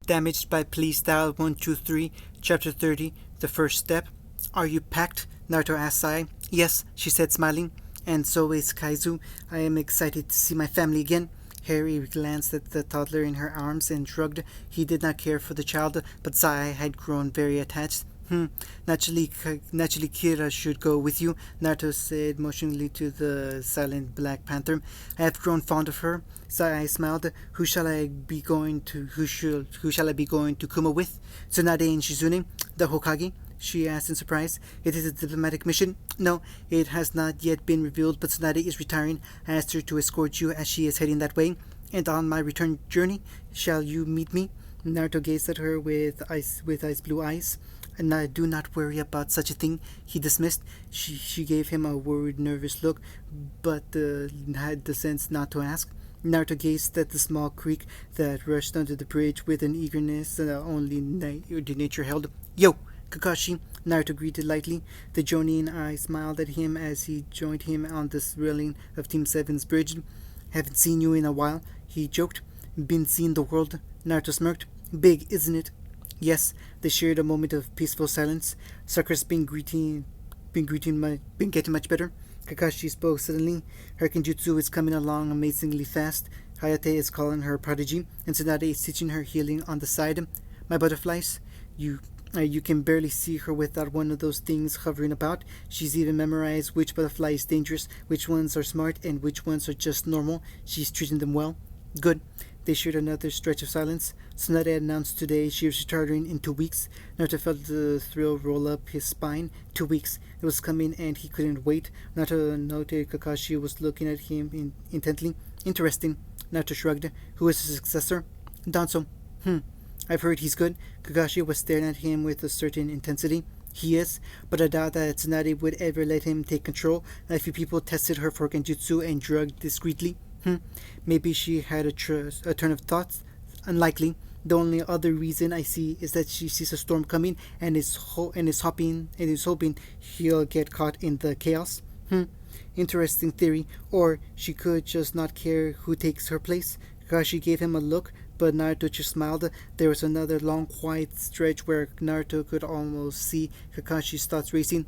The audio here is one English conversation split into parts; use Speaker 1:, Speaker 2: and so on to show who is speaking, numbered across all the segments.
Speaker 1: Damaged by Police Dial 123, Chapter 30, The First Step. Are you packed? Naruto asked Sai. Yes, she said, smiling. And so is Kaizu. I am excited to see my family again. Harry glanced at the toddler in her arms and shrugged. He did not care for the child, but Sai had grown very attached. Naturally, Kira should go with you, Naruto said motionally to the silent Black Panther. I have grown fond of her. Sai smiled. Who shall I be going to Kuma with? Tsunade and Shizune, the Hokage? She asked in surprise. It is a diplomatic mission? No, it has not yet been revealed, but Tsunade is retiring. I asked her to escort you as she is heading that way. And on my return journey, shall you meet me? Naruto gazed at her with ice blue eyes. And do not worry about such a thing, he dismissed. She gave him a worried, nervous look, but had the sense not to ask. Naruto gazed at the small creek that rushed under the bridge with an eagerness only nature held. Yo, Kakashi, Naruto greeted lightly. The Jonin eye smiled at him as he joined him on the railing of Team 7's bridge. Haven't seen you in a while, he joked. Been seeing the world, Naruto smirked. Big, isn't it? Yes, they shared a moment of peaceful silence. Sakura's been getting much better. Kakashi spoke suddenly. Her kenjutsu is coming along amazingly fast. Hayate is calling her prodigy, and Tsunade is teaching her healing on the side. My butterflies, you can barely see her without one of those things hovering about. She's even memorized which butterfly is dangerous, which ones are smart, and which ones are just normal. She's treating them well. Good. They shared another stretch of silence. Tsunade announced today she was retiring in 2 weeks. Naruto felt the thrill roll up his spine. 2 weeks. It was coming and he couldn't wait. Naruto noted Kakashi was looking at him intently. Interesting. Naruto shrugged. Who is his successor? Danzo. I've heard he's good. Kakashi was staring at him with a certain intensity. He is, but I doubt that Tsunade would ever let him take control. A few people tested her for genjutsu and drugged discreetly. Maybe she had a turn of thoughts. Unlikely. The only other reason I see is that she sees a storm coming and is hoping he'll get caught in the chaos. Interesting theory. Or she could just not care who takes her place. Kakashi gave him a look, but Naruto just smiled. There was another long, quiet stretch where Naruto could almost see Kakashi's thoughts racing.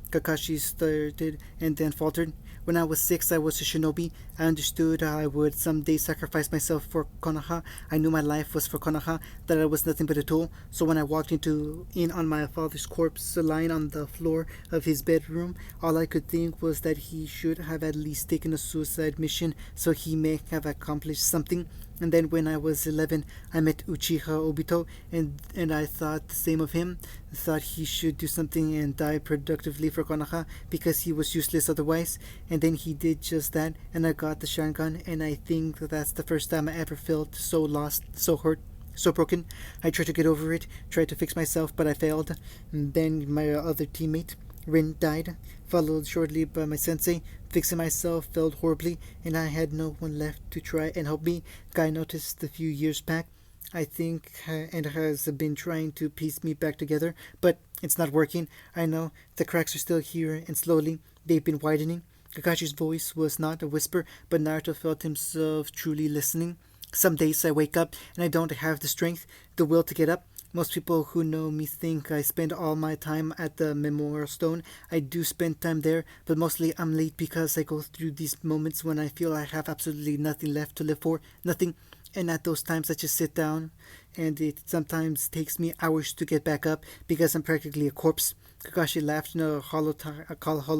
Speaker 1: Kakashi started and then faltered. When I was 6, I was a shinobi. I understood I would someday sacrifice myself for Konoha. I knew my life was for Konoha, that I was nothing but a tool. So when I walked in on my father's corpse lying on the floor of his bedroom, all I could think was that he should have at least taken a suicide mission so he may have accomplished something. And then when I was 11, I met Uchiha Obito, and I thought the same of him. I thought he should do something and die productively for Konoha because he was useless otherwise. And then he did just that, and I got the Sharingan, and I think that's the first time I ever felt so lost, so hurt, so broken. I tried to get over it, tried to fix myself, but I failed. And then my other teammate, Rin, died, followed shortly by my sensei. Fixing myself felt horribly, and I had no one left to try and help me. Guy noticed a few years back, I think, and has been trying to piece me back together, but it's not working. I know, the cracks are still here, and slowly, they've been widening. Kakashi's voice was not a whisper, but Naruto felt himself truly listening. Some days I wake up, and I don't have the strength, the will to get up. Most people who know me think I spend all my time at the Memorial Stone. I do spend time there, but mostly I'm late because I go through these moments when I feel I have absolutely nothing left to live for, nothing. And at those times I just sit down, and it sometimes takes me hours to get back up because I'm practically a corpse. Kakashi laughed in a hollow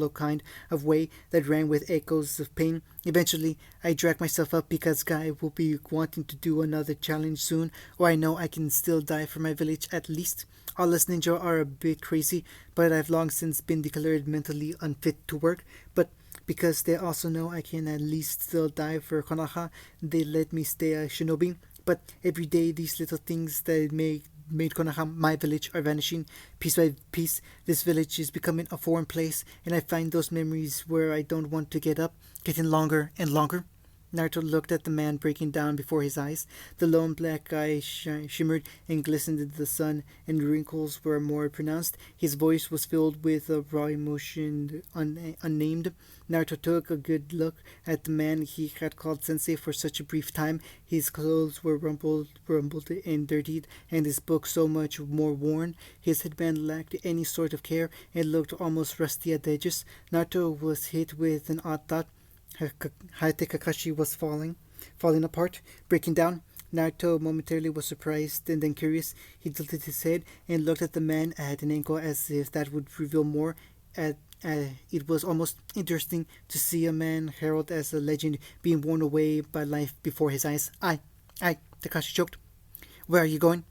Speaker 1: kind of way that rang with echoes of pain. Eventually, I drag myself up because Guy will be wanting to do another challenge soon, or I know I can still die for my village at least. All us ninja are a bit crazy, but I've long since been declared mentally unfit to work. But because they also know I can at least still die for Konoha, they let me stay a shinobi. But every day, these little things that made Konoha my village are vanishing. Piece by piece, this village is becoming a foreign place, and I find those memories where I don't want to get up getting longer and longer. Naruto looked at the man breaking down before his eyes. The lone black eye shimmered and glistened in the sun, and wrinkles were more pronounced. His voice was filled with a raw emotion unnamed. Naruto took a good look at the man he had called sensei for such a brief time. His clothes were rumpled and dirtied, and his book so much more worn. His headband lacked any sort of care and looked almost rusty at the edges. Naruto was hit with an odd thought. Hayate Kakashi was falling apart, breaking down. Naruto momentarily was surprised and then curious. He tilted his head and looked at the man at an angle as if that would reveal more. It was almost interesting to see a man heralded as a legend being worn away by life before his eyes. Kakashi choked. Where are you going?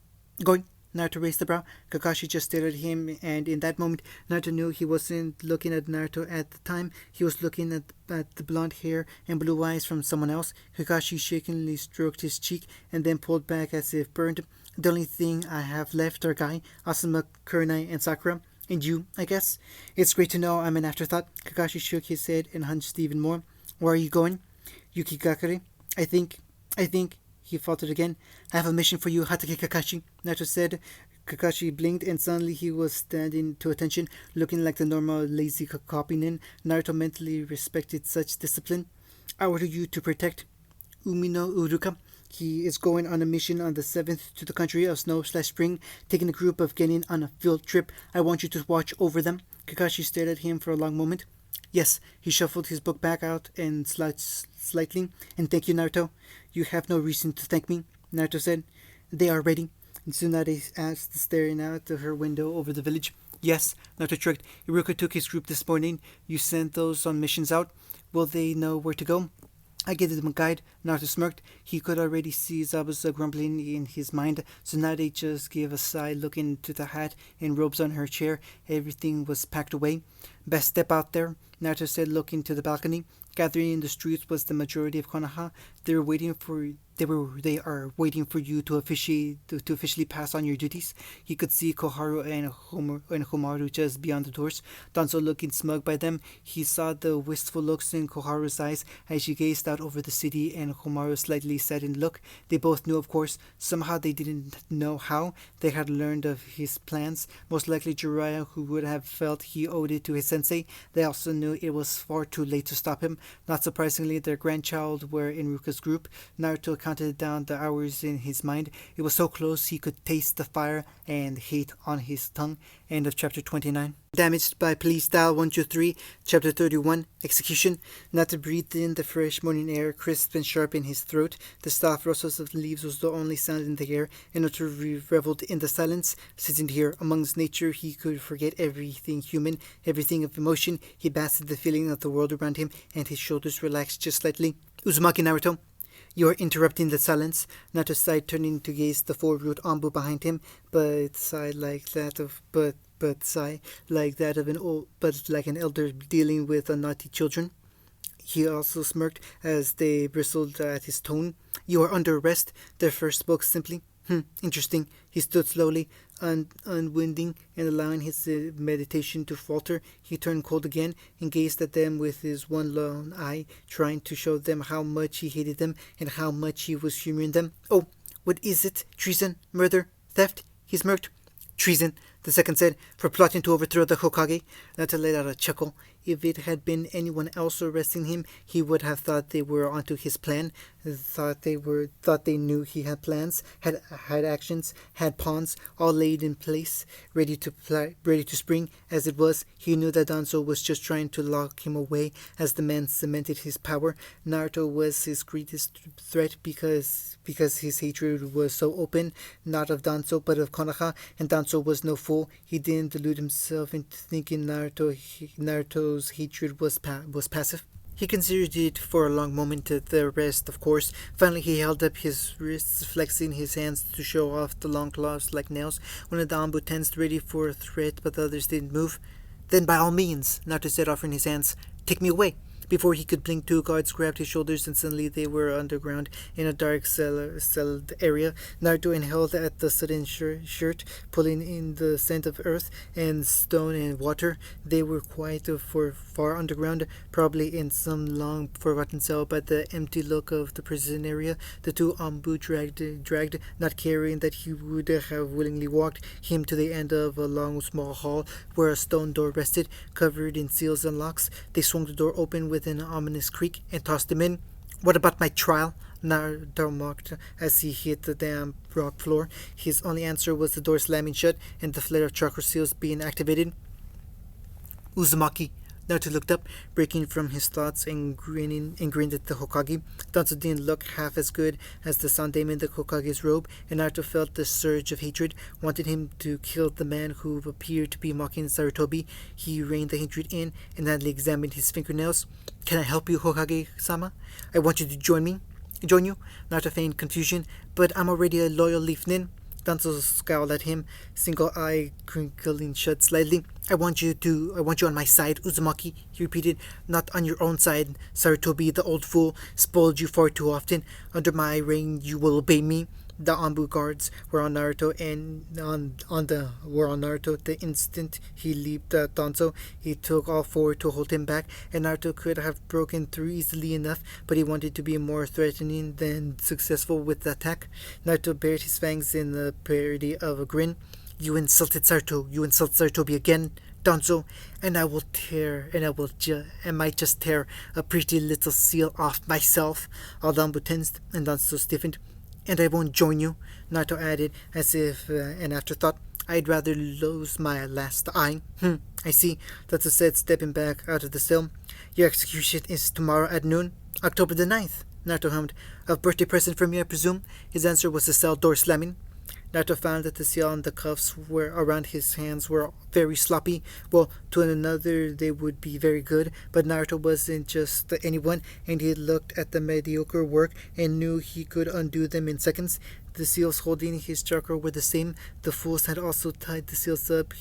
Speaker 1: Going? Naruto raised a brow. Kakashi just stared at him, and in that moment, Naruto knew he wasn't looking at Naruto at the time. He was looking at the blonde hair and blue eyes from someone else. Kakashi shakingly stroked his cheek and then pulled back as if burned. The only thing I have left are Guy, Asuma, Kurenai, and Sakura. And you, I guess? It's great to know I'm an afterthought. Kakashi shook his head and hunched even more. Where are you going? Yukigakure? I think, he faltered again. I have a mission for you, Hatake Kakashi, Naruto said. Kakashi blinked and suddenly he was standing to attention, looking like the normal lazy copynin. Naruto mentally respected such discipline. I order you to protect Umino Uruka. He is going on a mission on the 7th to the country of snow/spring, taking a group of genin on a field trip. I want you to watch over them. Kakashi stared at him for a long moment. Yes, he shuffled his book back out and slightly. And thank you, Naruto. You have no reason to thank me, Naruto said. They are ready. And Tsunade asked, staring out of her window over the village. Yes, Naruto shrugged. Iruka took his group this morning. You sent those on missions out. Will they know where to go? I gave them a guide. Naruto smirked. He could already see Zabuza grumbling in his mind. Tsunade just gave a sigh, looking into the hat and robes on her chair. Everything was packed away. Best step out there, Naruto said, looking to the balcony. Gathering in the streets was the majority of Konoha. They are waiting for you to officially pass on your duties. He could see Koharu and Homaru just beyond the doors. Danzo looking smug by them. He saw the wistful looks in Koharu's eyes as she gazed out over the city, and Homaru's slightly saddened look. They both knew, of course. Somehow they didn't know how. They had learned of his plans. Most likely Jiraiya, who would have felt he owed it to his sensei. They also knew it was far too late to stop him. Not surprisingly, their grandchild were in Ruka's group. Naruto counted down the hours in his mind. It was so close he could taste the fire and hate on his tongue. End of chapter 29. Damaged by Police Style 123, Chapter 31, Execution. Naruto breathed in the fresh morning air, crisp and sharp in his throat. The soft rustles of the leaves was the only sound in the air, and Naruto reveled in the silence. Sitting here amongst nature, he could forget everything human, everything of emotion. He basked in the feeling of the world around him, and his shoulders relaxed just slightly. Uzumaki Naruto. You are interrupting the silence. Naruto sighed, turning to gaze the four-root Anbu behind him, but like an elder dealing with a naughty children. He also smirked as they bristled at his tone. You are under arrest. Their first spoke simply. Interesting. He stood slowly, unwinding and allowing his meditation to falter. He turned cold again and gazed at them with his one lone eye, trying to show them how much he hated them and how much he was humoring them. Oh, what is it? Treason? Murder? Theft? He smirked. Treason, the second said, for plotting to overthrow the Hokage. Naruto let out a chuckle. If it had been anyone else arresting him, he would have thought they were onto his plan, thought they knew he had plans, had actions, had pawns, all laid in place, ready to spring. As it was, he knew that Danzo was just trying to lock him away as the man cemented his power. Naruto was his greatest threat because his hatred was so open, not of Danzo but of Konoha, and Danzo was no fool. He didn't delude himself into thinking Naruto's hatred was passive. He considered it for a long moment, the rest, of course. Finally, he held up his wrists, flexing his hands to show off the long claws like nails. One of the Anbu tensed, ready for a threat, but the others didn't move. Then by all means, Naruto said, offering his hands. Take me away. Before he could blink, two guards grabbed his shoulders, and suddenly they were underground in a dark celled area. Naruto inhaled at the sudden shirt, pulling in the scent of earth and stone and water. They were quite far underground, probably in some long forgotten cell. By the empty look of the prison area, the two Ambu dragged, not caring that he would have willingly walked him to the end of a long small hall where a stone door rested, covered in seals and locks. They swung the door open with an ominous creak and tossed him in. "What about my trial?" Naruto mocked as he hit the damp rock floor. His only answer was the door slamming shut and the flare of chakra seals being activated. "Uzumaki." Naruto looked up, breaking from his thoughts and grinned at the Hokage. Danzo didn't look half as good as the Sun Daemon in the Hokage's robe, and Naruto felt the surge of hatred, wanted him to kill the man who appeared to be mocking Sarutobi. He reined the hatred in and idly examined his fingernails. "Can I help you, Hokage-sama? I want you to join you?" Naruto feigned confusion. "But I'm already a loyal Leaf Nin." Danzo scowled at him, single eye crinkling shut slightly. I want you on my side, Uzumaki," he repeated. "Not on your own side. Sarutobi, the old fool, spoiled you far too often. Under my reign, you will obey me." The Ambu guards were on Naruto, and were on Naruto the instant he leaped at Danzo. He took all four to hold him back, and Naruto could have broken through easily enough, but he wanted to be more threatening than successful with the attack. Naruto bared his fangs in the parody of a grin. "You insulted Saruto. You insult Sarutobi again, Danzo, and I might just tear a pretty little seal off myself." All the Ambu tensed, and Danzo stiffened. "And I won't join you," Naruto added, as if an afterthought. "I'd rather lose my last eye." I see," Danzo said, stepping back out of the cell. "Your execution is tomorrow at noon, October the 9th, Naruto hummed. "A birthday present for me, I presume?" His answer was the cell door slamming. Naruto found that the seal and the cuffs around his hands were very sloppy. Well, to another they would be very good, but Naruto wasn't just anyone, and he looked at the mediocre work and knew he could undo them in seconds. The seals holding his chakra were the same. The fools had also tied the seals up.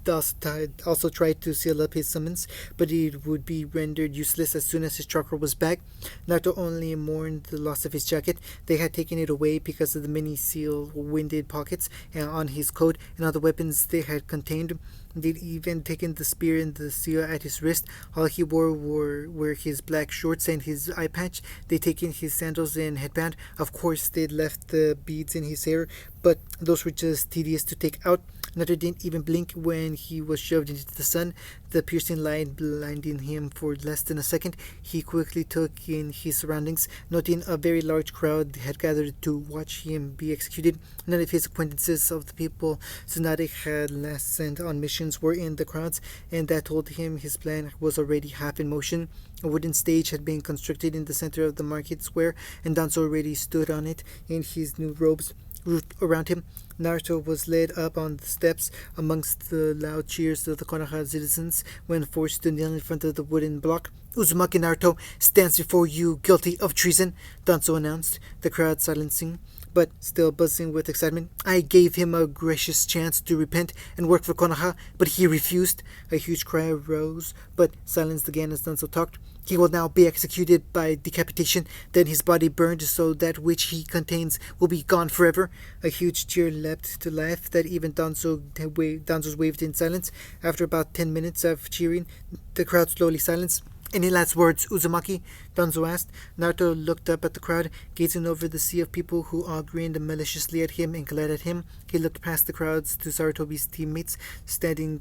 Speaker 1: Also tried to seal up his summons, but it would be rendered useless as soon as his chakra was back. Naruto only mourned the loss of his jacket. They had taken it away because of the many seal-winded pockets on his coat and other weapons they had contained. They'd even taken the spear and the seal at his wrist. All he wore were his black shorts and his eye patch. They'd taken his sandals and headband. Of course, they'd left the beads in his hair, but those were just tedious to take out. Naruto didn't even blink when he was shoved into the sun, the piercing light blinding him for less than a second. He quickly took in his surroundings, noting a very large crowd had gathered to watch him be executed. None of his acquaintances of the people Tsunade had last sent on missions were in the crowds, and that told him his plan was already half in motion. A wooden stage had been constructed in the center of the market square, and Danzo already stood on it in his new robes. Grouped around him, Naruto was led up on the steps amongst the loud cheers of the Konoha citizens when forced to kneel in front of the wooden block. "Uzumaki Naruto stands before you guilty of treason," Danzo announced, the crowd silencing, but still buzzing with excitement. "I gave him a gracious chance to repent and work for Konoha, but he refused." A huge cry arose, but silenced again as Danzo talked. "He will now be executed by decapitation, then his body burned so that which he contains will be gone forever." A huge cheer leapt to life that even Danzo's waved in silence. After about 10 minutes of cheering, the crowd slowly silenced. "Any last words, Uzumaki?" Danzo asked. Naruto looked up at the crowd, gazing over the sea of people who all grinned maliciously at him and glared at him. He looked past the crowds to Sarutobi's teammates, standing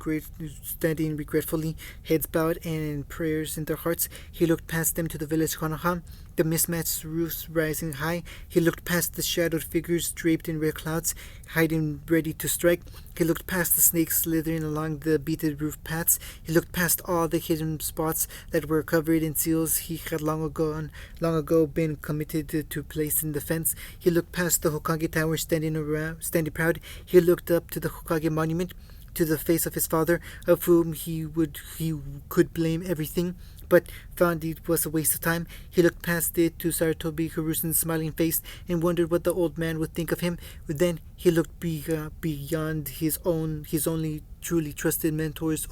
Speaker 1: regretfully, heads bowed and prayers in their hearts. He looked past them to the village Konoha, the mismatched roofs rising high. He looked past the shadowed figures draped in red clouds, hiding ready to strike. He looked past the snakes slithering along the beaded roof paths. He looked past all the hidden spots that were covered in seals he had long ago been committed to place in defense. He looked past the Hokage Tower standing proud. He looked up to the Hokage monument, to the face of his father, of whom he could blame everything. but found it was a waste of time. He looked past it to Saratobi Hirusen's smiling face and wondered what the old man would think of him. Then he looked beyond his only truly trusted mentor's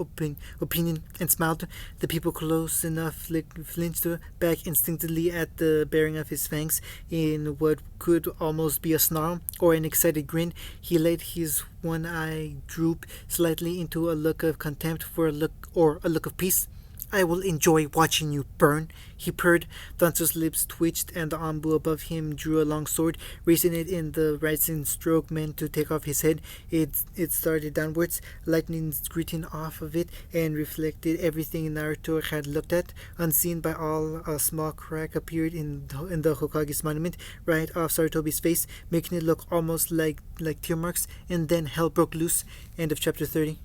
Speaker 1: opinion and smiled. The people close enough flinched back instinctively at the baring of his fangs in what could almost be a snarl or an excited grin. He let his one eye droop slightly into a look of contempt for a look of peace. I will enjoy watching you burn, he purred. Danzo's lips twitched, and the Ambu above him drew a long sword, raising it in the rising stroke meant to take off his head. It started downwards, lightning gritting off of it, and reflected everything Naruto had looked at. Unseen by all, a small crack appeared in the Hokage's monument, right off Saratobi's face, making it look almost like tear marks, and then hell broke loose. End of chapter 30.